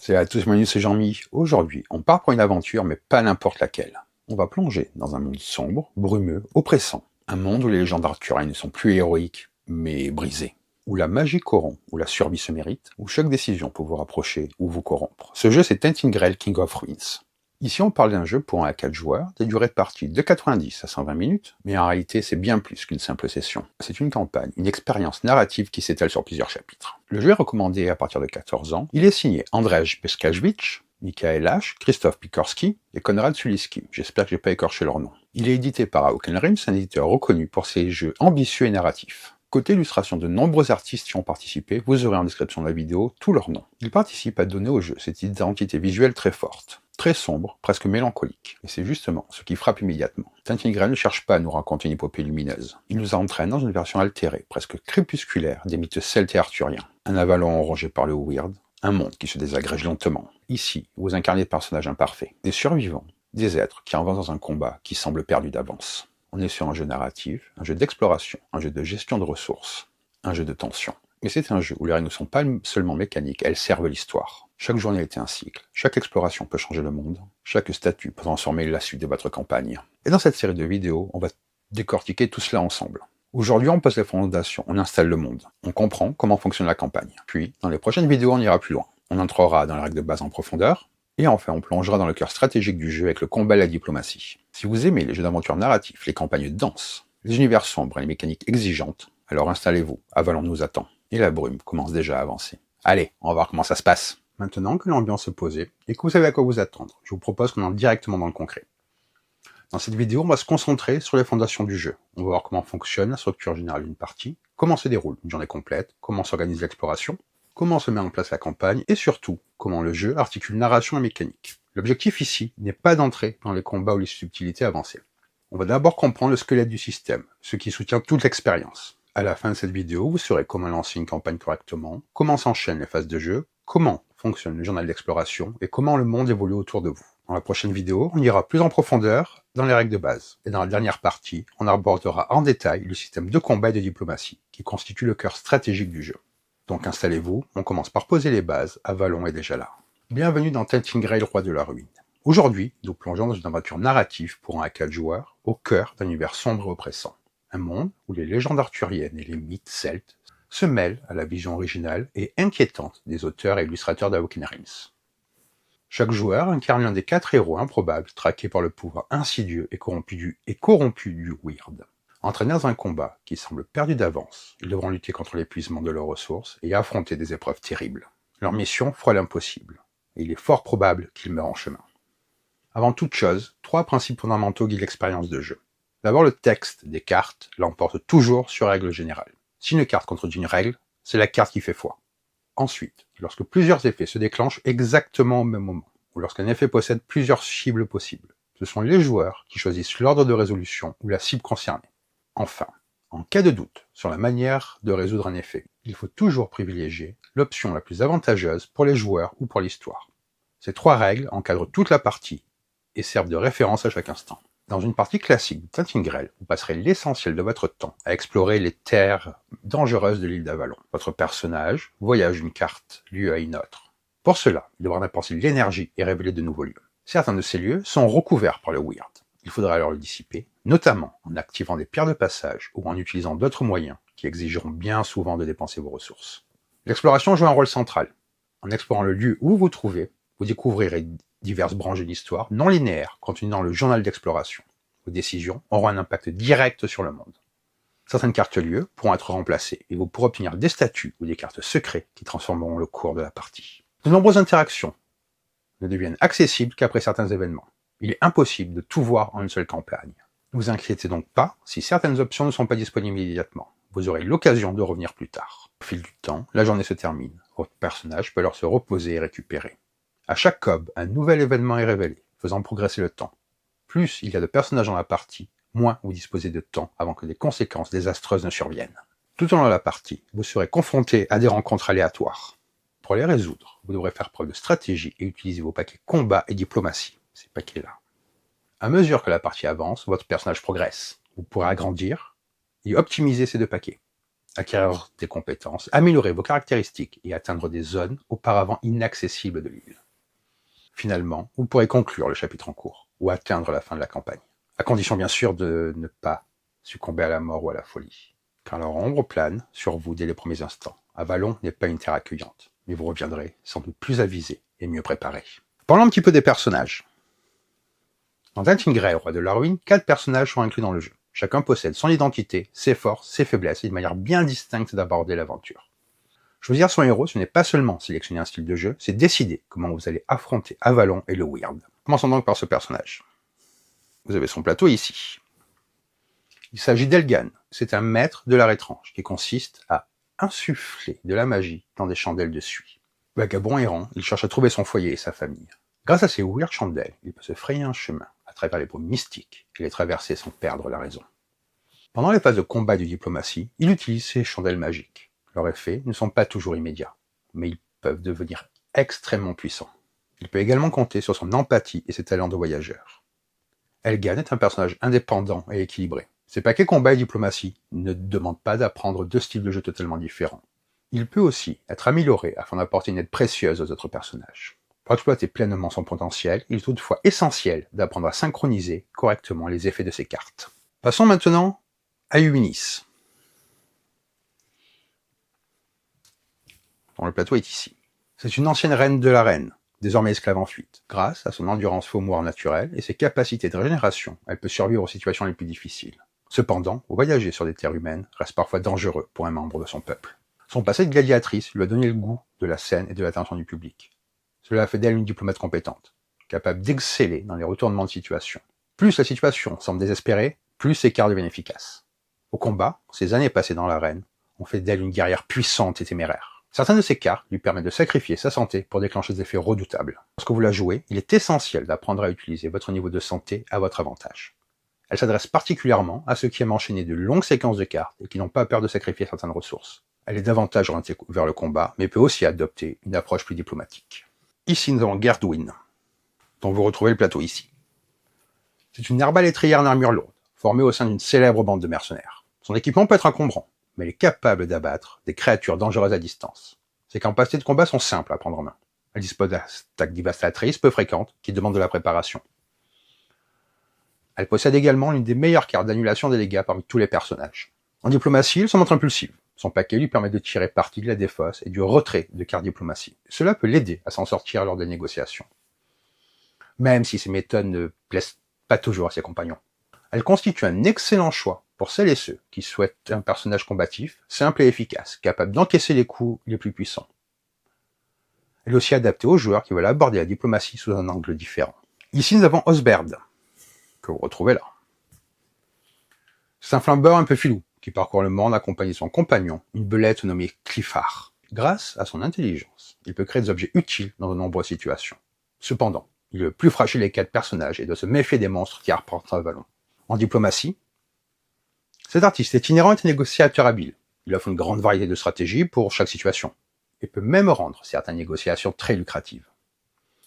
Salut à tous, c'est Jean-Mi. Aujourd'hui, on part pour une aventure, mais pas n'importe laquelle. On va plonger dans un monde sombre, brumeux, oppressant. Un monde où les légendes arthuriennes ne sont plus héroïques, mais brisées. Où la magie corrompt, où la survie se mérite, où chaque décision peut vous rapprocher ou vous corrompre. Ce jeu, c'est Tainted Grail King of Ruins. Ici, on parle d'un jeu pour 1 à 4 joueurs, des durées de partie de 90 à 120 minutes, mais en réalité, c'est bien plus qu'une simple session. C'est une campagne, une expérience narrative qui s'étale sur plusieurs chapitres. Le jeu est recommandé à partir de 14 ans. Il est signé Andrzej Peszkajewicz, Michael H., Christophe Pikorski et Konrad Suliski. J'espère que j'ai pas écorché leur nom. Il est édité par Auken Rims, un éditeur reconnu pour ses jeux ambitieux et narratifs. Côté illustration, de nombreux artistes y ont participé, vous aurez en description de la vidéo tous leurs noms. Ils participent à donner au jeu cette identité visuelle très forte. Très sombre, presque mélancolique. Et c'est justement ce qui frappe immédiatement. Tainted Grail ne cherche pas à nous raconter une épopée lumineuse. Il nous entraîne dans une version altérée, presque crépusculaire, des mythes celtes et arthuriens. Un Avalon rongé par le weird, un monde qui se désagrège lentement. Ici, vous incarnez des personnages imparfaits, des survivants, des êtres qui avancent dans un combat qui semble perdu d'avance. On est sur un jeu narratif, un jeu d'exploration, un jeu de gestion de ressources, un jeu de tension. Mais c'est un jeu où les règles ne sont pas seulement mécaniques, elles servent l'histoire. Chaque journée est un cycle, chaque exploration peut changer le monde, chaque statut peut transformer la suite de votre campagne. Et dans cette série de vidéos, on va décortiquer tout cela ensemble. Aujourd'hui, on pose les fondations, on installe le monde, on comprend comment fonctionne la campagne. Puis, dans les prochaines vidéos, on ira plus loin. On entrera dans les règles de base en profondeur, et enfin, on plongera dans le cœur stratégique du jeu avec le combat et la diplomatie. Si vous aimez les jeux d'aventure narratifs, les campagnes denses, les univers sombres et les mécaniques exigeantes, alors installez-vous, Avalon nous attend. Et la brume commence déjà à avancer. Allez, on va voir comment ça se passe. Maintenant que l'ambiance est posée et que vous savez à quoi vous attendre, je vous propose qu'on entre directement dans le concret. Dans cette vidéo, on va se concentrer sur les fondations du jeu. On va voir comment fonctionne la structure générale d'une partie, comment se déroule une journée complète, comment s'organise l'exploration, comment se met en place la campagne, et surtout, comment le jeu articule narration et mécanique. L'objectif ici n'est pas d'entrer dans les combats ou les subtilités avancées. On va d'abord comprendre le squelette du système, ce qui soutient toute l'expérience. À la fin de cette vidéo, vous saurez comment lancer une campagne correctement, comment s'enchaînent les phases de jeu, comment fonctionne le journal d'exploration et comment le monde évolue autour de vous. Dans la prochaine vidéo, on ira plus en profondeur dans les règles de base. Et dans la dernière partie, on abordera en détail le système de combat et de diplomatie, qui constitue le cœur stratégique du jeu. Donc installez-vous, on commence par poser les bases, Avalon est déjà là. Bienvenue dans Tainted Grail, roi de la ruine. Aujourd'hui, nous plongeons dans une aventure narrative pour 1 à 4 joueurs, au cœur d'un univers sombre et oppressant. Un monde où les légendes arthuriennes et les mythes celtes se mêlent à la vision originale et inquiétante des auteurs et illustrateurs d'Auken Rims. Chaque joueur incarne l'un des 4 héros improbables traqués par le pouvoir insidieux et corrompu du weird. Entraînés dans un combat qui semble perdu d'avance, ils devront lutter contre l'épuisement de leurs ressources et affronter des épreuves terribles. Leur mission fera l'impossible, et il est fort probable qu'ils meurent en chemin. Avant toute chose, 3 principes fondamentaux guident l'expérience de jeu. D'abord, le texte des cartes l'emporte toujours sur la règle générale. Si une carte contredit une règle, c'est la carte qui fait foi. Ensuite, lorsque plusieurs effets se déclenchent exactement au même moment, ou lorsqu'un effet possède plusieurs cibles possibles, ce sont les joueurs qui choisissent l'ordre de résolution ou la cible concernée. Enfin, en cas de doute sur la manière de résoudre un effet, il faut toujours privilégier l'option la plus avantageuse pour les joueurs ou pour l'histoire. Ces 3 règles encadrent toute la partie et servent de référence à chaque instant. Dans une partie classique de Tainted Grail, vous passerez l'essentiel de votre temps à explorer les terres dangereuses de l'île d'Avalon. Votre personnage voyage d'une carte lieu à une autre. Pour cela, il devra dépenser de l'énergie et révéler de nouveaux lieux. Certains de ces lieux sont recouverts par le weird. Il faudra alors le dissiper, notamment en activant des pierres de passage ou en utilisant d'autres moyens qui exigeront bien souvent de dépenser vos ressources. L'exploration joue un rôle central. En explorant le lieu où vous vous trouvez, vous découvrirez diverses branches de l'histoire non linéaires contenant le journal d'exploration. Vos décisions auront un impact direct sur le monde. Certaines cartes lieux pourront être remplacées et vous pourrez obtenir des statuts ou des cartes secrets qui transformeront le cours de la partie. De nombreuses interactions ne deviennent accessibles qu'après certains événements. Il est impossible de tout voir en une seule campagne. Ne vous inquiétez donc pas si certaines options ne sont pas disponibles immédiatement. Vous aurez l'occasion de revenir plus tard. Au fil du temps, la journée se termine. Votre personnage peut alors se reposer et récupérer. À chaque cob, un nouvel événement est révélé, faisant progresser le temps. Plus il y a de personnages dans la partie, moins vous disposez de temps avant que des conséquences désastreuses ne surviennent. Tout au long de la partie, vous serez confronté à des rencontres aléatoires. Pour les résoudre, vous devrez faire preuve de stratégie et utiliser vos paquets combat et diplomatie, ces paquets-là. À mesure que la partie avance, votre personnage progresse. Vous pourrez agrandir et optimiser ces 2 paquets. acquérir des compétences, améliorer vos caractéristiques et atteindre des zones auparavant inaccessibles de l'île. Finalement, vous pourrez conclure le chapitre en cours ou atteindre la fin de la campagne, à condition bien sûr de ne pas succomber à la mort ou à la folie, car leur ombre plane sur vous dès les premiers instants. Avalon n'est pas une terre accueillante, mais vous reviendrez sans doute plus avisé et mieux préparé. Parlons un petit peu des personnages. Dans Danthin Grey, roi de Lorwyn, 4 personnages sont inclus dans le jeu. Chacun possède son identité, ses forces, ses faiblesses et une manière bien distincte d'aborder l'aventure. Choisir son héros, ce n'est pas seulement sélectionner un style de jeu, c'est décider comment vous allez affronter Avalon et le Weird. Commençons donc par ce personnage. Vous avez son plateau ici. Il s'agit d'Elgan. C'est un maître de l'art étrange qui consiste à insuffler de la magie dans des chandelles de suie. Vagabond errant, il cherche à trouver son foyer et sa famille. Grâce à ces weird chandelles, il peut se frayer un chemin à travers les brumes mystiques et les traverser sans perdre la raison. Pendant les phases de combat et de diplomatie, il utilise ces chandelles magiques. Leurs effets ne sont pas toujours immédiats, mais ils peuvent devenir extrêmement puissants. Il peut également compter sur son empathie et ses talents de voyageur. Elgan est un personnage indépendant et équilibré. Ses paquets combat et diplomatie ne demandent pas d'apprendre 2 styles de jeu totalement différents. Il peut aussi être amélioré afin d'apporter une aide précieuse aux autres personnages. Pour exploiter pleinement son potentiel, il est toutefois essentiel d'apprendre à synchroniser correctement les effets de ses cartes. Passons maintenant à Eunice, dont le plateau est ici. C'est une ancienne reine de l'arène, désormais esclave en fuite. Grâce à son endurance faux-moire naturelle et ses capacités de régénération, elle peut survivre aux situations les plus difficiles. Cependant, voyager sur des terres humaines reste parfois dangereux pour un membre de son peuple. Son passé de gladiatrice lui a donné le goût de la scène et de l'attention du public. Cela a fait d'elle une diplomate compétente, capable d'exceller dans les retournements de situation. Plus la situation semble désespérée, plus ses cartes deviennent efficaces. Au combat, ses années passées dans l'arène ont fait d'elle une guerrière puissante et téméraire. Certaines de ses cartes lui permettent de sacrifier sa santé pour déclencher des effets redoutables. Lorsque vous la jouez, il est essentiel d'apprendre à utiliser votre niveau de santé à votre avantage. Elle s'adresse particulièrement à ceux qui aiment enchaîner de longues séquences de cartes et qui n'ont pas peur de sacrifier certaines ressources. Elle est davantage orientée vers le combat, mais peut aussi adopter une approche plus diplomatique. Ici, nous avons Gerdwin, dont vous retrouvez le plateau ici. C'est une arbalétrière en armure lourde, formée au sein d'une célèbre bande de mercenaires. Son équipement peut être encombrant, mais elle est capable d'abattre des créatures dangereuses à distance. Ses capacités de combat sont simples à prendre en main. Elle dispose d'attaques dévastatrices peu fréquentes qui demandent de la préparation. Elle possède également l'une des meilleures cartes d'annulation des dégâts parmi tous les personnages. En diplomatie, elle se montre impulsive. Son paquet lui permet de tirer parti de la défausse et du retrait de cartes diplomatie. Cela peut l'aider à s'en sortir lors des négociations. Même si ces méthodes ne plaisent pas toujours à ses compagnons. Elle constitue un excellent choix pour celles et ceux qui souhaitent un personnage combatif, simple et efficace, capable d'encaisser les coups les plus puissants. Elle est aussi adaptée aux joueurs qui veulent aborder la diplomatie sous un angle différent. Ici, nous avons Osberd, que vous retrouvez là. C'est un flambeur un peu filou, qui parcourt le monde accompagné de son compagnon, une belette nommée Cliffard. Grâce à son intelligence, il peut créer des objets utiles dans de nombreuses situations. Cependant, il est le plus fragile des 4 personnages et doit se méfier des monstres qui arpentent Avalon. En diplomatie, cet artiste est inhérent et négociateur habile. Il offre une grande variété de stratégies pour chaque situation, et peut même rendre certaines négociations très lucratives.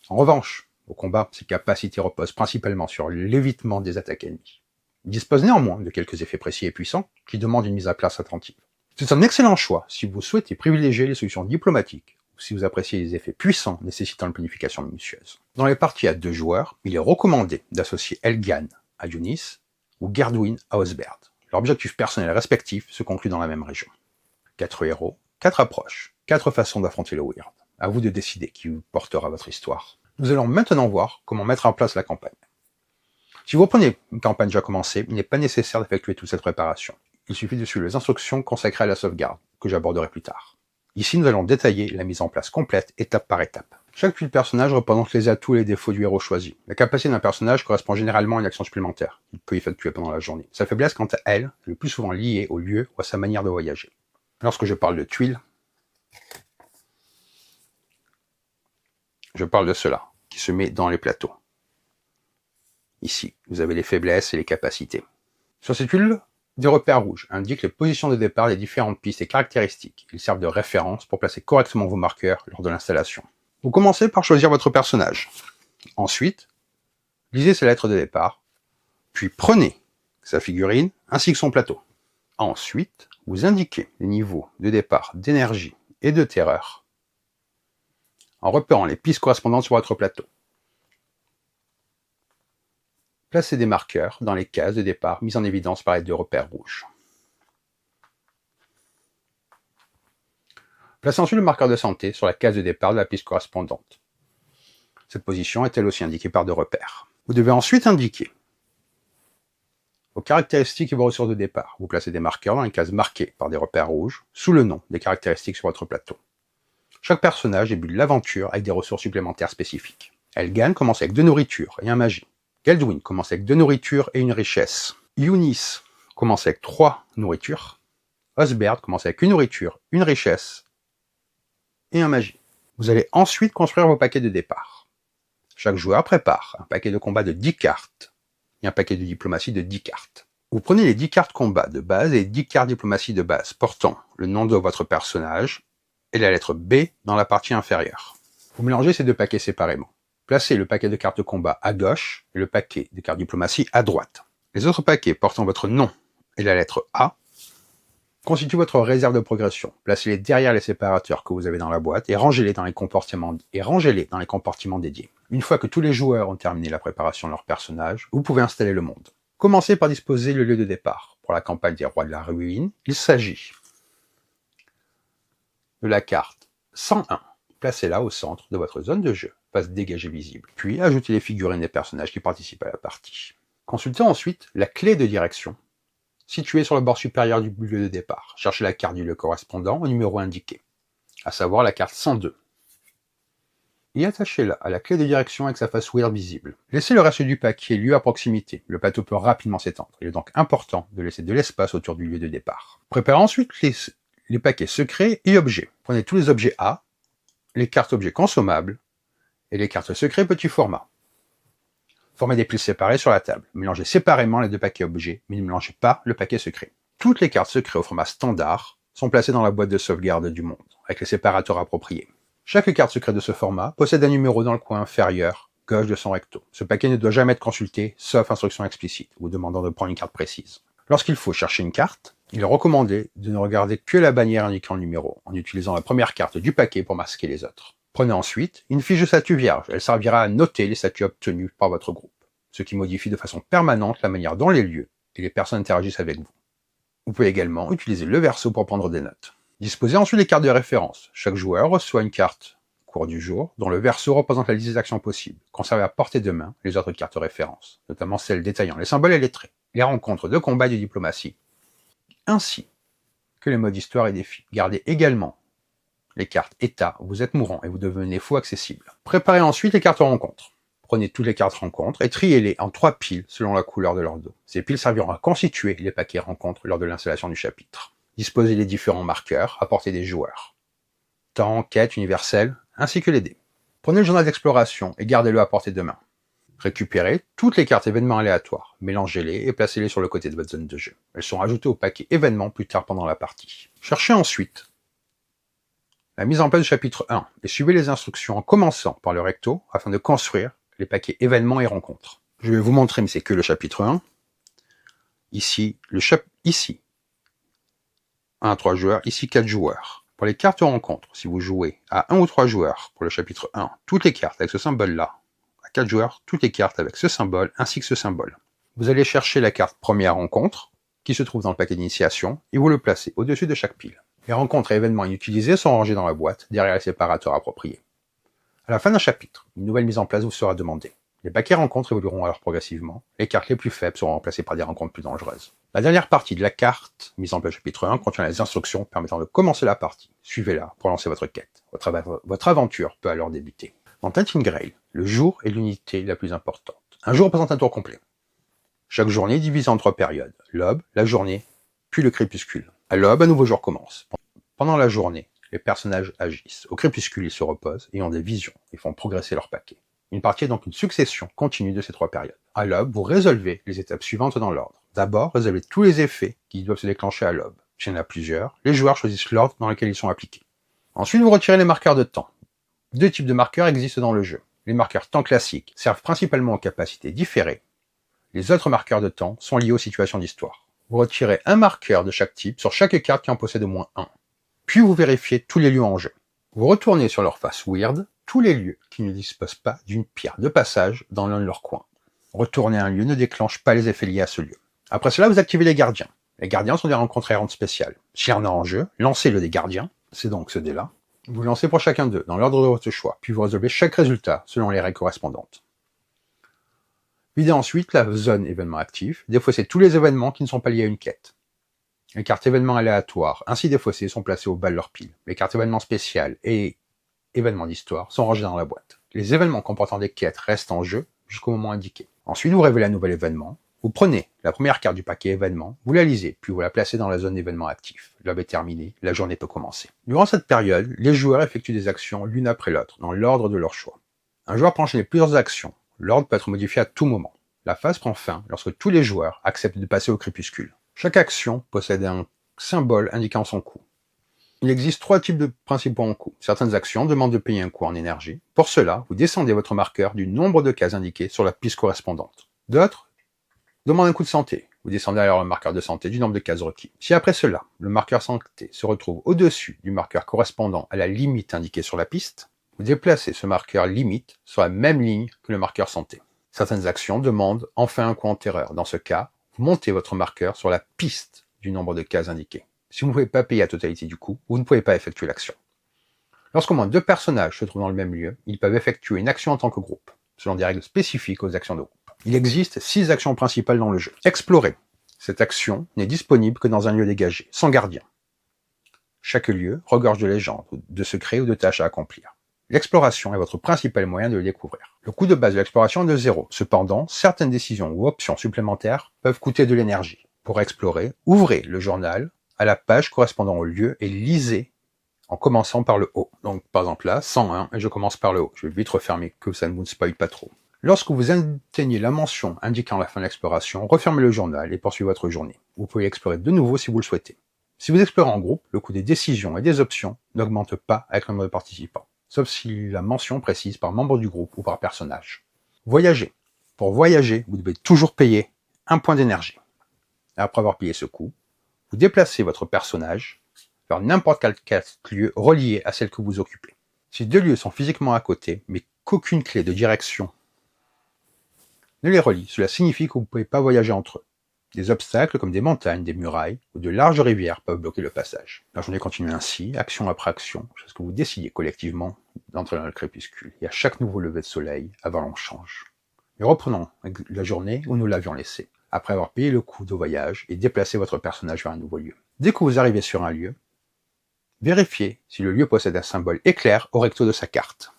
En revanche, au combat, ses capacités reposent principalement sur l'évitement des attaques ennemies. Il dispose néanmoins de quelques effets précis et puissants qui demandent une mise à place attentive. C'est un excellent choix si vous souhaitez privilégier les solutions diplomatiques ou si vous appréciez les effets puissants nécessitant une planification minutieuse. Dans les parties à 2 joueurs, il est recommandé d'associer Elgan à Eunice ou Gerdwin à Osberd. Leurs objectifs personnels respectifs se concluent dans la même région. 4 héros, 4 approches, 4 façons d'affronter le Weird. À vous de décider qui vous portera votre histoire. Nous allons maintenant voir comment mettre en place la campagne. Si vous reprenez une campagne déjà commencée, il n'est pas nécessaire d'effectuer toute cette préparation. Il suffit de suivre les instructions consacrées à la sauvegarde, que j'aborderai plus tard. Ici, nous allons détailler la mise en place complète, étape par étape. Chaque tuile de personnage représente les atouts et les défauts du héros choisi. La capacité d'un personnage correspond généralement à une action supplémentaire qu'il peut effectuer pendant la journée. Sa faiblesse, quant à elle, est le plus souvent liée au lieu ou à sa manière de voyager. Lorsque je parle de tuiles, je parle de cela, qui se met dans les plateaux. Ici, vous avez les faiblesses et les capacités. Sur ces tuiles, des repères rouges indiquent les positions de départ des différentes pistes et caractéristiques. Ils servent de référence pour placer correctement vos marqueurs lors de l'installation. Vous commencez par choisir votre personnage. Ensuite, lisez ses lettres de départ, puis prenez sa figurine ainsi que son plateau. Ensuite, vous indiquez les niveaux de départ d'énergie et de terreur en repérant les pistes correspondantes sur votre plateau. Placez des marqueurs dans les cases de départ mises en évidence par l'aide de repères rouges. Placez ensuite le marqueur de santé sur la case de départ de la piste correspondante. Cette position est elle aussi indiquée par deux repères. Vous devez ensuite indiquer vos caractéristiques et vos ressources de départ. Vous placez des marqueurs dans les cases marquées par des repères rouges, sous le nom des caractéristiques sur votre plateau. Chaque personnage débute l'aventure avec des ressources supplémentaires spécifiques. Elgan commence avec 2 nourritures et un magie. Geldwin commence avec 2 nourritures et une richesse. Eunice commence avec 3 nourritures. Osbert commence avec 1 nourriture, une richesse et un magie. Vous allez ensuite construire vos paquets de départ. Chaque joueur prépare un paquet de combat de 10 cartes et un paquet de diplomatie de 10 cartes. Vous prenez les 10 cartes combat de base et les 10 cartes diplomatie de base portant le nom de votre personnage et la lettre B dans la partie inférieure. Vous mélangez ces deux paquets séparément. Placez le paquet de cartes combat à gauche et le paquet de cartes diplomatie à droite. Les autres paquets portant votre nom et la lettre A constituent votre réserve de progression. Placez-les derrière les séparateurs que vous avez dans la boîte et rangez-les dans les compartiments dédiés. Une fois que tous les joueurs ont terminé la préparation de leur personnage, vous pouvez installer le monde. Commencez par disposer le lieu de départ. Pour la campagne des Rois de la Ruine, il s'agit de la carte 101. Placez-la au centre de votre zone de jeu, face dégagée visible. Puis ajoutez les figurines des personnages qui participent à la partie. Consultez ensuite la clé de direction située sur le bord supérieur du lieu de départ. Cherchez la carte du lieu correspondant au numéro indiqué, à savoir la carte 102. Et attachez-la à la clé de direction avec sa face weird visible. Laissez le reste du paquet lieu à proximité. Le plateau peut rapidement s'étendre. Il est donc important de laisser de l'espace autour du lieu de départ. Préparez ensuite les paquets secrets et objets. Prenez tous les objets A, les cartes objets consommables et les cartes secrets petit format. Formez des piles séparées sur la table. Mélangez séparément les deux paquets objets, mais ne mélangez pas le paquet secret. Toutes les cartes secrets au format standard sont placées dans la boîte de sauvegarde du monde, avec les séparateurs appropriés. Chaque carte secrète de ce format possède un numéro dans le coin inférieur gauche de son recto. Ce paquet ne doit jamais être consulté, sauf instruction explicite, vous demandant de prendre une carte précise. Lorsqu'il faut chercher une carte, il est recommandé de ne regarder que la bannière indiquant le numéro, en utilisant la première carte du paquet pour masquer les autres. Prenez ensuite une fiche de statut vierge. Elle servira à noter les statuts obtenus par votre groupe, ce qui modifie de façon permanente la manière dont les lieux et les personnes interagissent avec vous. Vous pouvez également utiliser le verso pour prendre des notes. Disposez ensuite des cartes de référence. Chaque joueur reçoit une carte au cours du jour, dont le verso représente la liste des actions possibles. Conservez à portée de main les autres cartes de référence, notamment celles détaillant les symboles et les traits, les rencontres de combat et de diplomatie, ainsi que les modes histoire et défis. Gardez également les cartes état, vous êtes mourant et vous devenez faux accessible. Préparez ensuite les cartes rencontres. Prenez toutes les cartes rencontres et triez-les en 3 piles selon la couleur de leur dos. Ces piles serviront à constituer les paquets rencontres lors de l'installation du chapitre. Disposez les différents marqueurs à portée des joueurs. Temps, quête, universelle, ainsi que les dés. Prenez le journal d'exploration et gardez-le à portée de main. Récupérez toutes les cartes événements aléatoires, mélangez-les et placez-les sur le côté de votre zone de jeu. Elles seront ajoutées au paquet événements plus tard pendant la partie. Cherchez ensuite la mise en place du chapitre 1 et suivez les instructions en commençant par le recto afin de construire les paquets événements et rencontres. Je vais vous montrer, mais c'est que le chapitre 1. Ici, ici, 1 à 3 joueurs, ici 4 joueurs. Pour les cartes rencontres, si vous jouez à 1 ou 3 joueurs pour le chapitre 1, toutes les cartes avec ce symbole-là, à 4 joueurs, toutes les cartes avec ce symbole ainsi que ce symbole. Vous allez chercher la carte première rencontre, qui se trouve dans le paquet d'initiation, et vous le placez au-dessus de chaque pile. Les rencontres et événements inutilisés sont rangés dans la boîte, derrière les séparateurs appropriés. À la fin d'un chapitre, une nouvelle mise en place vous sera demandée. Les paquets rencontres évolueront alors progressivement, les cartes les plus faibles seront remplacées par des rencontres plus dangereuses. La dernière partie de la carte, mise en place au chapitre 1, contient les instructions permettant de commencer la partie. Suivez-la pour lancer votre quête. Votre aventure peut alors débuter. Dans Tainted Grail, le jour est l'unité la plus importante. Un jour représente un tour complet. Chaque journée est divisée en 3 périodes. L'aube, la journée, puis le crépuscule. À l'aube, un nouveau jour commence. Pendant la journée, les personnages agissent. Au crépuscule, ils se reposent et ont des visions et font progresser leur paquet. Une partie est donc une succession continue de ces 3 périodes. À l'aube, vous résolvez les étapes suivantes dans l'ordre. D'abord, résolvez tous les effets qui doivent se déclencher à l'aube. S'il y en a plusieurs, les joueurs choisissent l'ordre dans lequel ils sont appliqués. Ensuite, vous retirez les marqueurs de temps. 2 types de marqueurs existent dans le jeu. Les marqueurs temps classiques servent principalement aux capacités différées. Les autres marqueurs de temps sont liés aux situations d'histoire. Vous retirez un marqueur de chaque type sur chaque carte qui en possède au moins un. Puis vous vérifiez tous les lieux en jeu. Vous retournez sur leur face weird tous les lieux qui ne disposent pas d'une pierre de passage dans l'un de leurs coins. Retourner un lieu ne déclenche pas les effets liés à ce lieu. Après cela, vous activez les gardiens. Les gardiens sont des rencontres errantes spéciales. S'il y en a en jeu, lancez le dé gardiens, c'est donc ce dé-là. Vous le lancez pour chacun d'eux, dans l'ordre de votre choix, puis vous résolvez chaque résultat selon les règles correspondantes. Videz ensuite la zone événement actif, défaussez tous les événements qui ne sont pas liés à une quête. Les cartes événements aléatoires, ainsi défaussées, sont placées au bas de leur pile. Les cartes événements spéciales et événements d'histoire sont rangés dans la boîte. Les événements comportant des quêtes restent en jeu jusqu'au moment indiqué. Ensuite, vous révélez un nouvel événement. Vous prenez la première carte du paquet événement, vous la lisez, puis vous la placez dans la zone d'événements actifs. L'heure est terminée, la journée peut commencer. Durant cette période, les joueurs effectuent des actions l'une après l'autre, dans l'ordre de leur choix. Un joueur peut enchaîner plusieurs actions. L'ordre peut être modifié à tout moment. La phase prend fin lorsque tous les joueurs acceptent de passer au crépuscule. Chaque action possède un symbole indiquant son coût. Il existe 3 types de principaux en coût. Certaines actions demandent de payer un coût en énergie. Pour cela, vous descendez votre marqueur du nombre de cases indiquées sur la piste correspondante. D'autres demandent un coût de santé. Vous descendez alors le marqueur de santé du nombre de cases requis. Si après cela, le marqueur santé se retrouve au-dessus du marqueur correspondant à la limite indiquée sur la piste, vous déplacez ce marqueur limite sur la même ligne que le marqueur santé. Certaines actions demandent enfin un coût en terreur. Dans ce cas, vous montez votre marqueur sur la piste du nombre de cases indiquées. Si vous ne pouvez pas payer la totalité du coût, vous ne pouvez pas effectuer l'action. Lorsqu'au moins 2 personnages se trouvent dans le même lieu, ils peuvent effectuer une action en tant que groupe, selon des règles spécifiques aux actions de groupe. Il existe 6 actions principales dans le jeu. Explorer. Cette action n'est disponible que dans un lieu dégagé, sans gardien. Chaque lieu regorge de légendes, de secrets ou de tâches à accomplir. L'exploration est votre principal moyen de le découvrir. Le coût de base de l'exploration est de 0. Cependant, certaines décisions ou options supplémentaires peuvent coûter de l'énergie. Pour explorer, ouvrez le journal à la page correspondant au lieu et lisez en commençant par le haut. Donc par exemple là, 101, et je commence par le haut. Je vais vite refermer que ça ne vous spoil pas trop. Lorsque vous atteignez la mention indiquant la fin de l'exploration, refermez le journal et poursuivez votre journée. Vous pouvez explorer de nouveau si vous le souhaitez. Si vous explorez en groupe, le coût des décisions et des options n'augmente pas avec le nombre de participants, sauf si la mention précise par membre du groupe ou par personnage. Voyager. Pour voyager, vous devez toujours payer un point d'énergie. Après avoir payé ce coût, vous déplacez votre personnage vers n'importe quel lieu relié à celle que vous occupez. Si 2 lieux sont physiquement à côté, mais qu'aucune clé de direction ne les relie, cela signifie que vous ne pouvez pas voyager entre eux. Des obstacles comme des montagnes, des murailles ou de larges rivières peuvent bloquer le passage. La journée continue ainsi, action après action, jusqu'à ce que vous décidiez collectivement d'entrer dans le crépuscule. Et à chaque nouveau lever de soleil, avant l'on change. Et reprenons la journée où nous l'avions laissée, après avoir payé le coût de voyage et déplacé votre personnage vers un nouveau lieu. Dès que vous arrivez sur un lieu, vérifiez si le lieu possède un symbole éclair au recto de sa carte.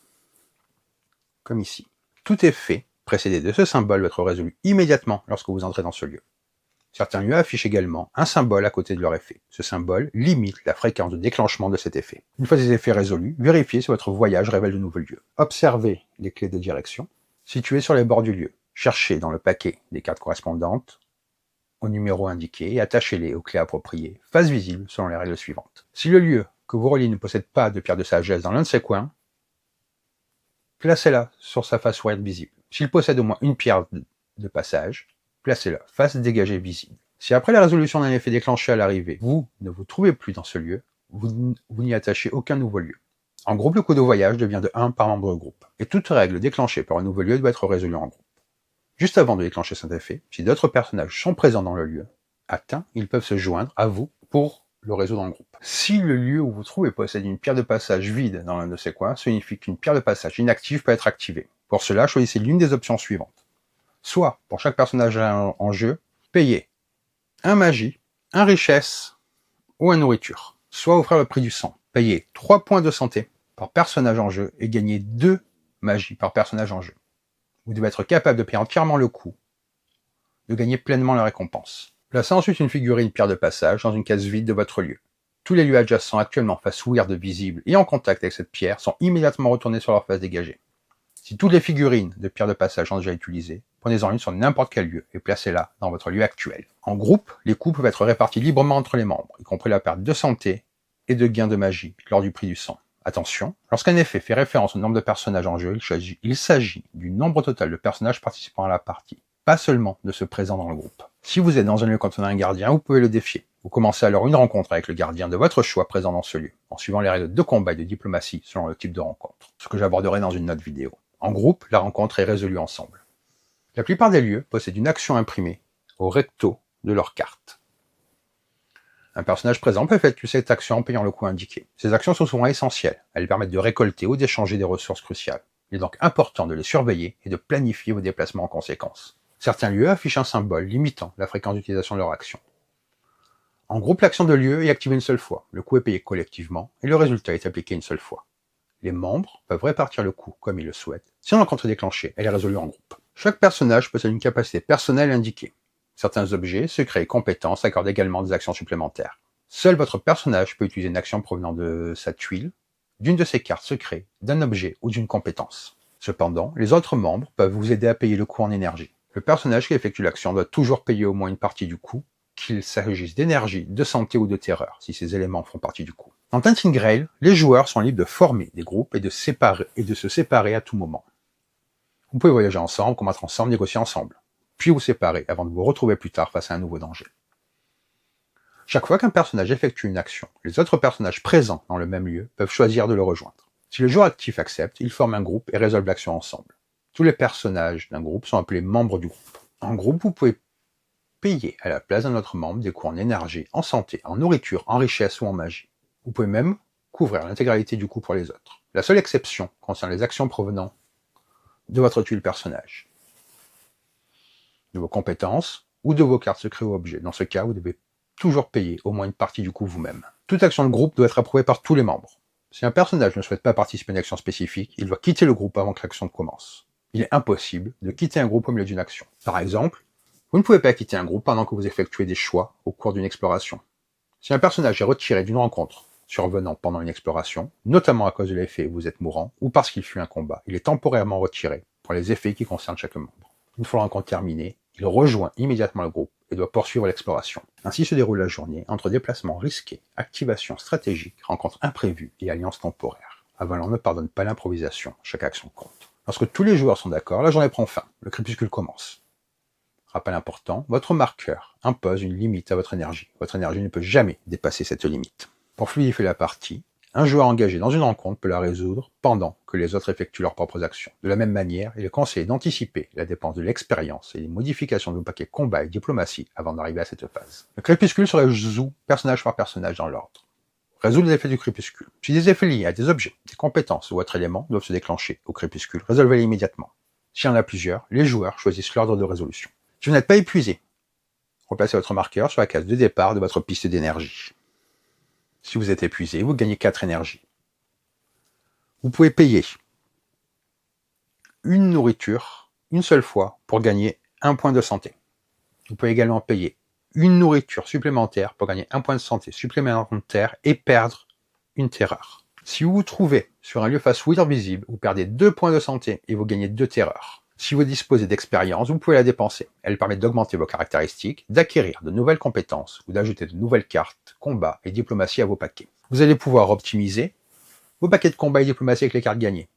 Comme ici. Tout effet précédé de ce symbole va être résolu immédiatement lorsque vous entrez dans ce lieu. Certains lieux affichent également un symbole à côté de leur effet. Ce symbole limite la fréquence de déclenchement de cet effet. Une fois ces effets résolus, vérifiez si votre voyage révèle de nouveaux lieux. Observez les clés de direction situées sur les bords du lieu. Cherchez dans le paquet des cartes correspondantes au numéro indiqué et attachez-les aux clés appropriées, face visible selon les règles suivantes. Si le lieu que vous reliez ne possède pas de pierre de sagesse dans l'un de ses coins, placez-la sur sa face ouest visible. S'il possède au moins une pierre de passage, placez-la face dégagée visible. Si après la résolution d'un effet déclenché à l'arrivée, vous ne vous trouvez plus dans ce lieu, vous n'y attachez aucun nouveau lieu. En groupe, le coût de voyage devient de 1 par membre de groupe, et toute règle déclenchée par un nouveau lieu doit être résolue en groupe. Juste avant de déclencher cet effet, si d'autres personnages sont présents dans le lieu atteint, ils peuvent se joindre à vous pour le résoudre en groupe. Si le lieu où vous trouvez possède une pierre de passage vide dans l'un de ses coins, ça signifie qu'une pierre de passage inactive peut être activée. Pour cela, choisissez l'une des options suivantes. Soit, pour chaque personnage en jeu, payez un magie, un richesse ou un nourriture. Soit offrir le prix du sang. Payez 3 points de santé par personnage en jeu et gagnez 2 magies par personnage en jeu. Vous devez être capable de payer entièrement le coût, de gagner pleinement la récompense. Placez ensuite une figurine pierre de passage dans une case vide de votre lieu. Tous les lieux adjacents actuellement face weird visible et en contact avec cette pierre sont immédiatement retournés sur leur face dégagée. Si toutes les figurines de pierre de passage sont déjà utilisées, prenez-en une sur n'importe quel lieu et placez-la dans votre lieu actuel. En groupe, les coûts peuvent être répartis librement entre les membres, y compris la perte de santé et de gains de magie lors du prix du sang. Attention, lorsqu'un effet fait référence au nombre de personnages en jeu, il s'agit du nombre total de personnages participant à la partie, pas seulement de ceux présents dans le groupe. Si vous êtes dans un lieu contenant un gardien, vous pouvez le défier. Vous commencez alors une rencontre avec le gardien de votre choix présent dans ce lieu, en suivant les règles de combat et de diplomatie selon le type de rencontre, ce que j'aborderai dans une autre vidéo. En groupe, la rencontre est résolue ensemble. La plupart des lieux possèdent une action imprimée au recto de leur carte. Un personnage présent peut effectuer cette action en payant le coût indiqué. Ces actions sont souvent essentielles, elles permettent de récolter ou d'échanger des ressources cruciales. Il est donc important de les surveiller et de planifier vos déplacements en conséquence. Certains lieux affichent un symbole limitant la fréquence d'utilisation de leur action. En groupe, l'action de lieu est activée une seule fois, le coût est payé collectivement et le résultat est appliqué une seule fois. Les membres peuvent répartir le coût comme ils le souhaitent. Si une rencontre est déclenchée, elle est résolue en groupe. Chaque personnage possède une capacité personnelle indiquée. Certains objets, secrets et compétences accordent également des actions supplémentaires. Seul votre personnage peut utiliser une action provenant de sa tuile, d'une de ses cartes secrètes, d'un objet ou d'une compétence. Cependant, les autres membres peuvent vous aider à payer le coût en énergie. Le personnage qui effectue l'action doit toujours payer au moins une partie du coût, qu'il s'agisse d'énergie, de santé ou de terreur, si ces éléments font partie du coût. Dans Tainted Grail, les joueurs sont libres de former des groupes et de se séparer à tout moment. Vous pouvez voyager ensemble, combattre ensemble, négocier ensemble, puis vous séparer avant de vous retrouver plus tard face à un nouveau danger. Chaque fois qu'un personnage effectue une action, les autres personnages présents dans le même lieu peuvent choisir de le rejoindre. Si le joueur actif accepte, ils forment un groupe et résolvent l'action ensemble. Tous les personnages d'un groupe sont appelés membres du groupe. En groupe, vous pouvez payer à la place d'un autre membre des coûts en énergie, en santé, en nourriture, en richesse ou en magie. Vous pouvez même couvrir l'intégralité du coût pour les autres. La seule exception concerne les actions provenant de votre tuile personnage, de vos compétences ou de vos cartes secrètes ou objets. Dans ce cas, vous devez toujours payer au moins une partie du coût vous-même. Toute action de groupe doit être approuvée par tous les membres. Si un personnage ne souhaite pas participer à une action spécifique, il doit quitter le groupe avant que l'action commence. Il est impossible de quitter un groupe au milieu d'une action. Par exemple, vous ne pouvez pas quitter un groupe pendant que vous effectuez des choix au cours d'une exploration. Si un personnage est retiré d'une rencontre survenant pendant une exploration, notamment à cause de l'effet où vous êtes mourant, ou parce qu'il fuit un combat, il est temporairement retiré pour les effets qui concernent chaque membre. Une fois la rencontre terminée, il rejoint immédiatement le groupe et doit poursuivre l'exploration. Ainsi se déroule la journée entre déplacements risqués, activations stratégiques, rencontres imprévues et alliances temporaires. Avalon ne pardonne pas l'improvisation, chaque action compte. Lorsque tous les joueurs sont d'accord, la journée prend fin, le crépuscule commence. Rappel important, votre marqueur impose une limite à votre énergie. Votre énergie ne peut jamais dépasser cette limite. Pour fluidifier la partie, un joueur engagé dans une rencontre peut la résoudre pendant que les autres effectuent leurs propres actions. De la même manière, il est conseillé d'anticiper la dépense de l'expérience et les modifications de vos paquets combat et diplomatie avant d'arriver à cette phase. Le crépuscule se résout personnage par personnage dans l'ordre. Résoudre les effets du crépuscule. Si des effets liés à des objets, des compétences ou autres éléments doivent se déclencher au crépuscule, résolvez-les immédiatement. S'il y en a plusieurs, les joueurs choisissent l'ordre de résolution. Si vous n'êtes pas épuisé, replacez votre marqueur sur la case de départ de votre piste d'énergie. Si vous êtes épuisé, vous gagnez 4 énergies. Vous pouvez payer une nourriture une seule fois pour gagner 1 point de santé. Vous pouvez également payer une nourriture supplémentaire pour gagner 1 point de santé supplémentaire et perdre une terreur. Si vous vous trouvez sur un lieu face wither visible, vous perdez 2 points de santé et vous gagnez 2 terreurs. Si vous disposez d'expérience, vous pouvez la dépenser. Elle permet d'augmenter vos caractéristiques, d'acquérir de nouvelles compétences ou d'ajouter de nouvelles cartes, combat et diplomatie à vos paquets. Vous allez pouvoir optimiser vos paquets de combat et diplomatie avec les cartes gagnées.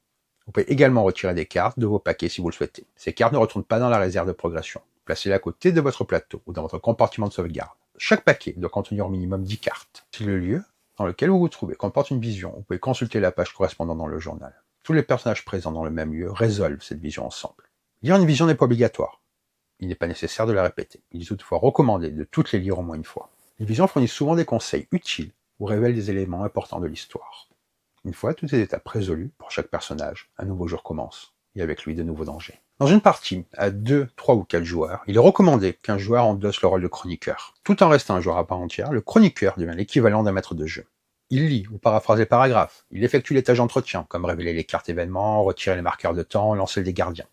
Vous pouvez également retirer des cartes de vos paquets si vous le souhaitez. Ces cartes ne retournent pas dans la réserve de progression. Placez-les à côté de votre plateau ou dans votre compartiment de sauvegarde. Chaque paquet doit contenir au minimum 10 cartes. Si le lieu dans lequel vous vous trouvez comporte une vision, vous pouvez consulter la page correspondante dans le journal. Tous les personnages présents dans le même lieu résolvent cette vision ensemble. Lire une vision n'est pas obligatoire. Il n'est pas nécessaire de la répéter. Il est toutefois recommandé de toutes les lire au moins une fois. Les visions fournissent souvent des conseils utiles ou révèlent des éléments importants de l'histoire. Une fois toutes ces étapes résolues, pour chaque personnage, un nouveau jour commence, et avec lui de nouveaux dangers. Dans une partie à 2, 3 ou 4 joueurs, il est recommandé qu'un joueur endosse le rôle de chroniqueur. Tout en restant un joueur à part entière, le chroniqueur devient l'équivalent d'un maître de jeu. Il lit ou paraphrase les paragraphes, il effectue les tâches d'entretien, comme révéler les cartes événements, retirer les marqueurs de temps, lancer des gardiens.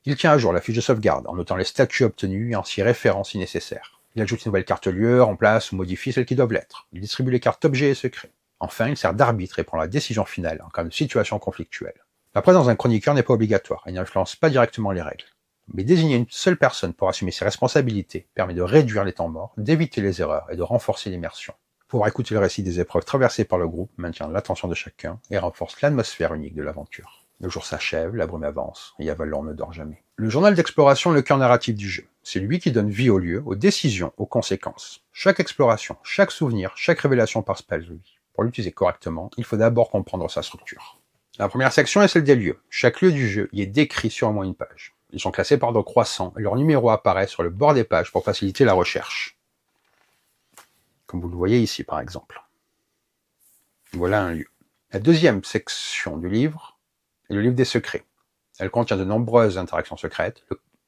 Il tient à jour la fiche de sauvegarde, en notant les statuts obtenus et en s'y référant si nécessaire. Il ajoute une nouvelle carte lieu, remplace ou modifie celles qui doivent l'être. Il distribue les cartes objets et secrets. Enfin, il sert d'arbitre et prend la décision finale en cas de situation conflictuelle. La présence d'un chroniqueur n'est pas obligatoire et n'influence pas directement les règles. Mais désigner une seule personne pour assumer ses responsabilités permet de réduire les temps morts, d'éviter les erreurs et de renforcer l'immersion. Pouvoir écouter le récit des épreuves traversées par le groupe maintient l'attention de chacun et renforce l'atmosphère unique de l'aventure. Le jour s'achève, la brume avance, et Avalon ne dort jamais. Le journal d'exploration est le cœur narratif du jeu. C'est lui qui donne vie au lieu, aux décisions, aux conséquences. Chaque exploration, chaque souvenir, chaque révélation passe par lui. Pour l'utiliser correctement, il faut d'abord comprendre sa structure. La première section est celle des lieux. Chaque lieu du jeu y est décrit sur au moins une page. Ils sont classés par ordre croissant et leur numéro apparaît sur le bord des pages pour faciliter la recherche. Comme vous le voyez ici par exemple. Voilà un lieu. La deuxième section du livre est le livre des secrets. Elle contient de nombreuses interactions secrètes.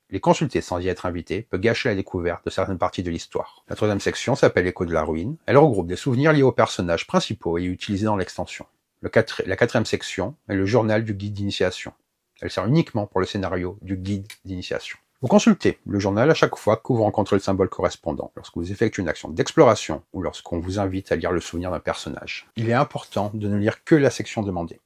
Les consulter sans y être invité peut gâcher la découverte de certaines parties de l'histoire. La troisième section s'appelle Écho de la ruine. Elle regroupe des souvenirs liés aux personnages principaux et utilisés dans l'extension. La quatrième section est le journal du guide d'initiation. Elle sert uniquement pour le scénario du guide d'initiation. Vous consultez le journal à chaque fois que vous rencontrez le symbole correspondant, lorsque vous effectuez une action d'exploration ou lorsqu'on vous invite à lire le souvenir d'un personnage. Il est important de ne lire que la section demandée.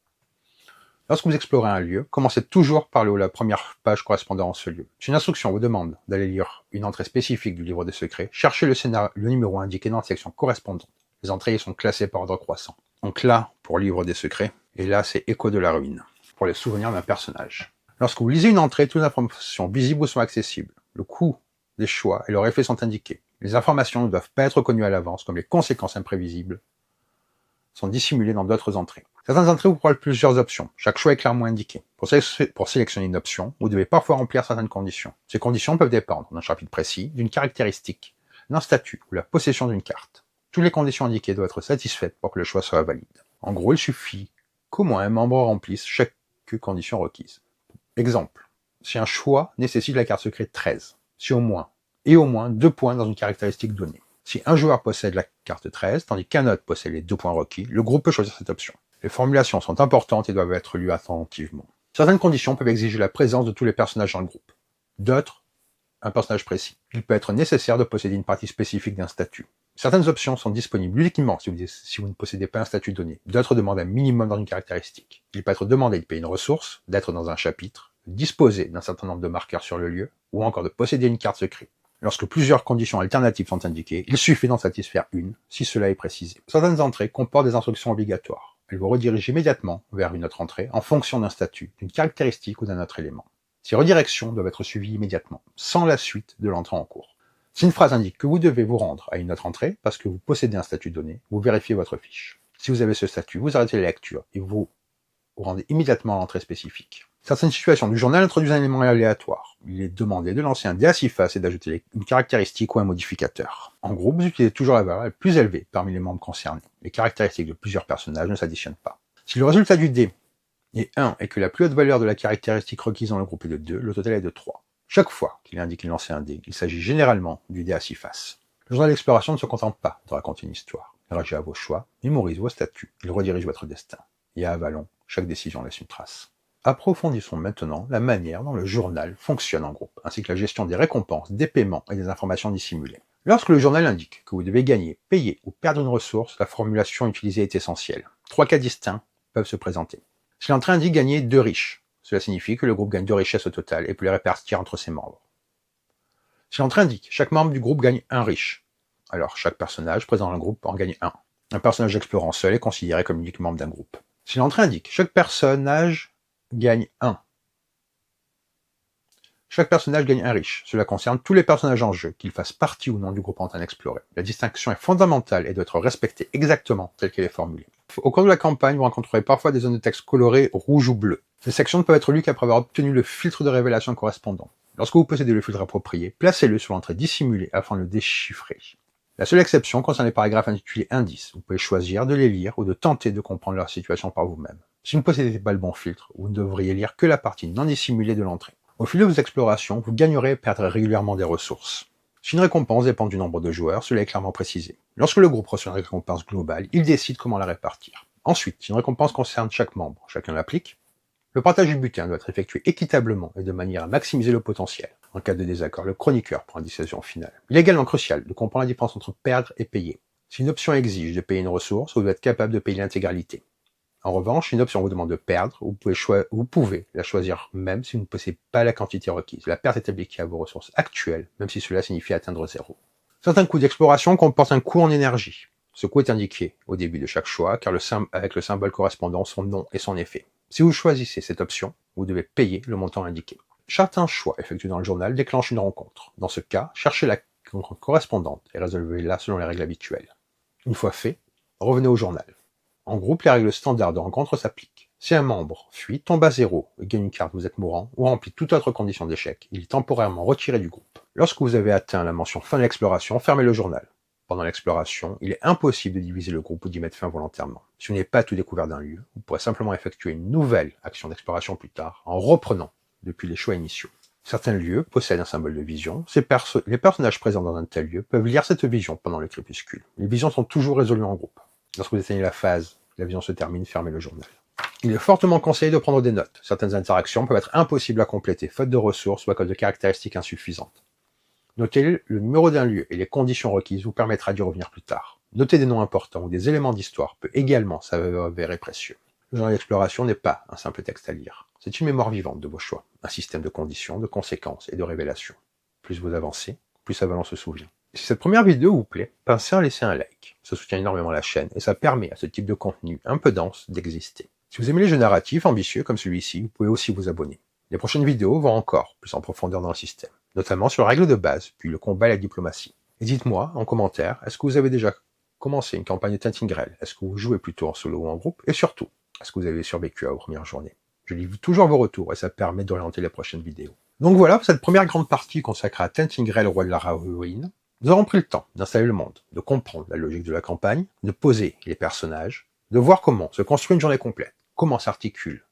Lorsque vous explorez un lieu, commencez toujours par la première page correspondant à ce lieu. Si une instruction vous demande d'aller lire une entrée spécifique du livre des secrets, cherchez le numéro indiqué dans la section correspondante. Les entrées y sont classées par ordre croissant. Donc là, pour livre des secrets, et là c'est Écho de la ruine, pour les souvenirs d'un personnage. Lorsque vous lisez une entrée, toutes les informations visibles vous sont accessibles. Le coût des choix et leurs effets sont indiqués. Les informations ne doivent pas être connues à l'avance, comme les conséquences imprévisibles sont dissimulées dans d'autres entrées. Certaines entrées vous proposent plusieurs options. Chaque choix est clairement indiqué. Pour sélectionner une option, vous devez parfois remplir certaines conditions. Ces conditions peuvent dépendre d'un chapitre précis, d'une caractéristique, d'un statut ou la possession d'une carte. Toutes les conditions indiquées doivent être satisfaites pour que le choix soit valide. En gros, il suffit qu'au moins un membre remplisse chaque condition requise. Exemple, si un choix nécessite la carte secrète 13, si au moins 2 points dans une caractéristique donnée. Si un joueur possède la carte 13, tandis qu'un autre possède les 2 points requis, le groupe peut choisir cette option. Les formulations sont importantes et doivent être lues attentivement. Certaines conditions peuvent exiger la présence de tous les personnages dans le groupe. D'autres, un personnage précis. Il peut être nécessaire de posséder une partie spécifique d'un statut. Certaines options sont disponibles uniquement si vous ne possédez pas un statut donné. D'autres demandent un minimum dans une caractéristique. Il peut être demandé de payer une ressource, d'être dans un chapitre, de disposer d'un certain nombre de marqueurs sur le lieu, ou encore de posséder une carte secrète. Lorsque plusieurs conditions alternatives sont indiquées, il suffit d'en satisfaire une, si cela est précisé. Certaines entrées comportent des instructions obligatoires. Elles vous redirigent immédiatement vers une autre entrée en fonction d'un statut, d'une caractéristique ou d'un autre élément. Ces redirections doivent être suivies immédiatement, sans la suite de l'entrée en cours. Si une phrase indique que vous devez vous rendre à une autre entrée parce que vous possédez un statut donné, vous vérifiez votre fiche. Si vous avez ce statut, vous arrêtez la lecture et vous rendez immédiatement à l'entrée spécifique. Certaines situations du journal introduisent un élément aléatoire. Il est demandé de lancer un dé à 6 faces et d'ajouter une caractéristique ou un modificateur. En groupe, vous utilisez toujours la valeur la plus élevée parmi les membres concernés. Les caractéristiques de plusieurs personnages ne s'additionnent pas. Si le résultat du dé est 1 et que la plus haute valeur de la caractéristique requise dans le groupe est de 2, le total est de 3. Chaque fois qu'il est indiqué de lancer un dé, il s'agit généralement du dé à 6 faces. Le journal d'exploration ne se contente pas de raconter une histoire. Il réagit à vos choix, mémorise vos statuts, il redirige votre destin. Et à Avalon, chaque décision laisse une trace. Approfondissons maintenant la manière dont le journal fonctionne en groupe, ainsi que la gestion des récompenses, des paiements et des informations dissimulées. Lorsque le journal indique que vous devez gagner, payer ou perdre une ressource, la formulation utilisée est essentielle. 3 cas distincts peuvent se présenter. Si l'entrée indique gagner 2 riches, cela signifie que le groupe gagne 2 richesses au total et peut les répartir entre ses membres. Si l'entrée indique chaque membre du groupe gagne 1 riche, alors chaque personnage présent dans le groupe en gagne 1. Un personnage explorant seul est considéré comme unique membre d'un groupe. Si l'entrée indique chaque personnage gagne 1. Chaque personnage gagne un riche. Cela concerne tous les personnages en jeu, qu'ils fassent partie ou non du groupe en train d'explorer. La distinction est fondamentale et doit être respectée exactement telle qu'elle est formulée. Au cours de la campagne, vous rencontrerez parfois des zones de texte colorées rouge ou bleu. Ces sections ne peuvent être lues qu'après avoir obtenu le filtre de révélation correspondant. Lorsque vous possédez le filtre approprié, placez-le sur l'entrée dissimulée afin de le déchiffrer. La seule exception concerne les paragraphes intitulés indices. Vous pouvez choisir de les lire ou de tenter de comprendre leur situation par vous-même. Si vous ne possédez pas le bon filtre, vous ne devriez lire que la partie non dissimulée de l'entrée. Au fil de vos explorations, vous gagnerez et perdrez régulièrement des ressources. Si une récompense dépend du nombre de joueurs, cela est clairement précisé. Lorsque le groupe reçoit une récompense globale, il décide comment la répartir. Ensuite, si une récompense concerne chaque membre, chacun l'applique, le partage du butin doit être effectué équitablement et de manière à maximiser le potentiel. En cas de désaccord, le chroniqueur prend une décision finale. Il est également crucial de comprendre la différence entre perdre et payer. Si une option exige de payer une ressource, vous devez être capable de payer l'intégralité. En revanche, si une option vous demande de perdre, vous pouvez la choisir même si vous ne possédez pas la quantité requise. La perte est appliquée à vos ressources actuelles, même si cela signifie atteindre 0. Certains coûts d'exploration comportent un coût en énergie. Ce coût est indiqué au début de chaque choix, car avec le symbole correspondant son nom et son effet. Si vous choisissez cette option, vous devez payer le montant indiqué. Certains choix effectués dans le journal déclenchent une rencontre. Dans ce cas, cherchez la rencontre correspondante et résolvez-la selon les règles habituelles. Une fois fait, revenez au journal. En groupe, les règles standards de rencontre s'appliquent. Si un membre fuit, tombe à 0 et gagne une carte, vous êtes mourant, ou remplit toute autre condition d'échec, il est temporairement retiré du groupe. Lorsque vous avez atteint la mention fin de l'exploration, fermez le journal. Pendant l'exploration, il est impossible de diviser le groupe ou d'y mettre fin volontairement. Si vous n'avez pas tout découvert d'un lieu, vous pourrez simplement effectuer une nouvelle action d'exploration plus tard, en reprenant depuis les choix initiaux. Certains lieux possèdent un symbole de vision. Les personnages présents dans un tel lieu peuvent lire cette vision pendant le crépuscule. Les visions sont toujours résolues en groupe. Lorsque vous atteignez la phase, la vision se termine, fermez le journal. Il est fortement conseillé de prendre des notes. Certaines interactions peuvent être impossibles à compléter, faute de ressources ou à cause de caractéristiques insuffisantes. Noter le numéro d'un lieu et les conditions requises vous permettra d'y revenir plus tard. Noter des noms importants ou des éléments d'histoire peut également s'avérer précieux. Le journal d'exploration n'est pas un simple texte à lire. C'est une mémoire vivante de vos choix, un système de conditions, de conséquences et de révélations. Plus vous avancez, plus Avalon se souvient. Si cette première vidéo vous plaît, pensez à laisser un like. Ça soutient énormément la chaîne et ça permet à ce type de contenu un peu dense d'exister. Si vous aimez les jeux narratifs ambitieux comme celui-ci, vous pouvez aussi vous abonner. Les prochaines vidéos vont encore plus en profondeur dans le système, notamment sur les règles de base, puis le combat et la diplomatie. Et dites-moi en commentaire, est-ce que vous avez déjà commencé une campagne de Tainting Grail? Est-ce que vous jouez plutôt en solo ou en groupe? Et surtout, est-ce que vous avez survécu à vos premières journées? Je lis toujours vos retours et ça permet d'orienter les prochaines vidéos. Donc voilà pour cette première grande partie consacrée à Tainting Grail, le roi de la ruine. Nous avons pris le temps d'installer le monde, de comprendre la logique de la campagne, de poser les personnages, de voir comment se construit une journée complète, comment s'articule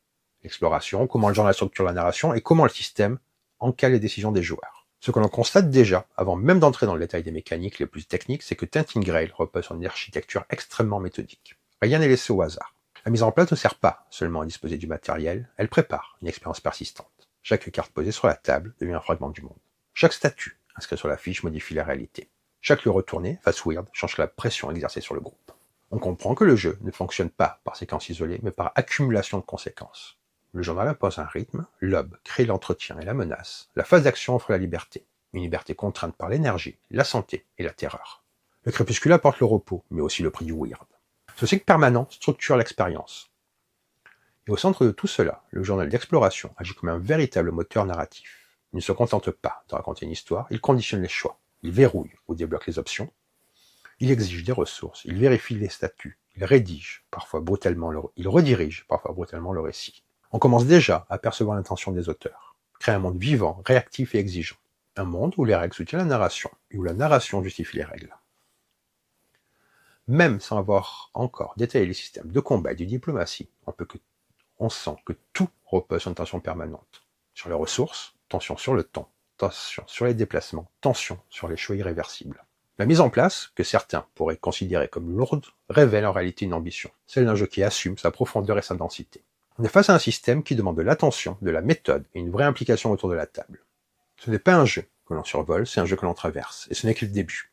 l'exploration, comment le journal structure la narration et comment le système encale les décisions des joueurs. Ce que l'on constate déjà, avant même d'entrer dans le détail des mécaniques les plus techniques, c'est que Tainting Grail repose sur une architecture extrêmement méthodique. Rien n'est laissé au hasard. La mise en place ne sert pas seulement à disposer du matériel, elle prépare une expérience persistante. Chaque carte posée sur la table devient un fragment du monde. Chaque statut inscrit sur la fiche modifie la réalité. Chaque lieu retourné, face weird, change la pression exercée sur le groupe. On comprend que le jeu ne fonctionne pas par séquences isolées, mais par accumulation de conséquences. Le journal impose un rythme, l'aube crée l'entretien et la menace, la phase d'action offre la liberté, une liberté contrainte par l'énergie, la santé et la terreur. Le crépuscule apporte le repos, mais aussi le prix du weird. Ce cycle permanent structure l'expérience. Et au centre de tout cela, le journal d'exploration agit comme un véritable moteur narratif. Il ne se contente pas de raconter une histoire, il conditionne les choix, il verrouille ou débloque les options, il exige des ressources, il vérifie les statuts, il redirige parfois brutalement le récit. On commence déjà à percevoir l'intention des auteurs. Créer un monde vivant, réactif et exigeant. Un monde où les règles soutiennent la narration et où la narration justifie les règles. Même sans avoir encore détaillé les systèmes de combat et de diplomatie, on sent que tout repose sur une tension permanente. Sur les ressources, tension sur le temps, tension sur les déplacements, tension sur les choix irréversibles. La mise en place, que certains pourraient considérer comme lourde, révèle en réalité une ambition, celle d'un jeu qui assume sa profondeur et sa densité. On est face à un système qui demande de l'attention, de la méthode et une vraie implication autour de la table. Ce n'est pas un jeu que l'on survole, c'est un jeu que l'on traverse, et ce n'est que le début.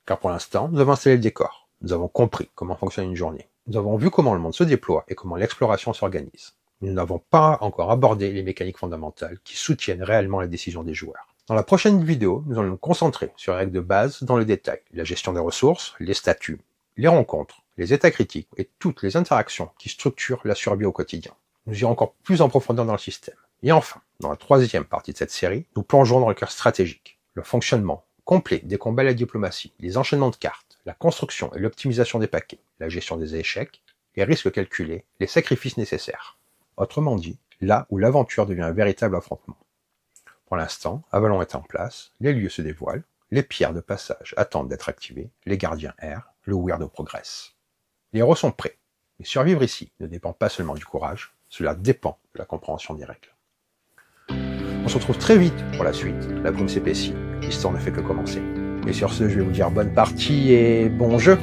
Car pour l'instant, nous avons installé le décor, nous avons compris comment fonctionne une journée, nous avons vu comment le monde se déploie et comment l'exploration s'organise. Nous n'avons pas encore abordé les mécaniques fondamentales qui soutiennent réellement les décisions des joueurs. Dans la prochaine vidéo, nous allons nous concentrer sur les règles de base dans le détail, la gestion des ressources, les statuts, les rencontres, les états critiques et toutes les interactions qui structurent la survie au quotidien. Nous irons encore plus en profondeur dans le système. Et enfin, dans la troisième partie de cette série, nous plongerons dans le cœur stratégique, le fonctionnement complet des combats et la diplomatie, les enchaînements de cartes, la construction et l'optimisation des paquets, la gestion des échecs, les risques calculés, les sacrifices nécessaires. Autrement dit, là où l'aventure devient un véritable affrontement. Pour l'instant, Avalon est en place, les lieux se dévoilent, les pierres de passage attendent d'être activées, les gardiens errent, le weirdo progresse. Les héros sont prêts, mais survivre ici ne dépend pas seulement du courage, cela dépend de la compréhension des règles. On se retrouve très vite pour la suite, la brume s'épaissit, l'histoire ne fait que commencer. Et sur ce, je vais vous dire bonne partie et bon jeu!